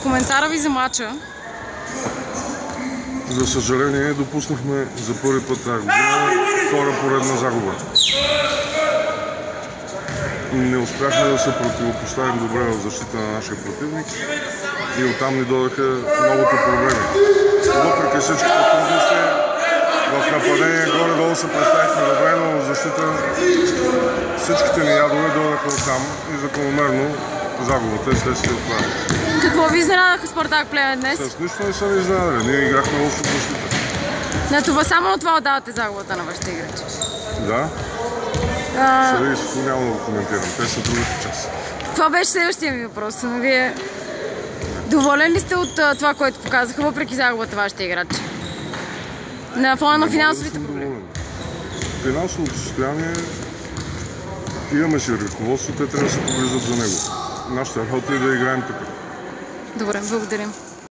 Коментара ви за мача? За съжаление, допуснахме за първи път тази година втора поредна загуба. Не успяхме да се противопоставим добре в защита на нашия противник и оттам ни дойдоха многото проблеми. Въпреки всичките трудности, в нападение горе-долу се представихме добре, но в защита всичките ни ядове дойдоха оттам и закономерно загубата е следствие от това. Какво ви изненадаха Спартак Плевен днес? С нищо не са ни изненадали. Ние играхме лошо в защита. На това само от това отдавате загубата на вашите играчи. Да. Следващото няма да го коментирам. Те са другата част. Това беше следващия ми въпрос. Вие доволен ли сте от това, което показаха, въпреки загубата вашите играчи? На фона на финансовите проблеми? Финансовото състояние имаме си ръководство, те трябва да се погрижат за него. Нашата работа е да играем така. Добре, благодарим.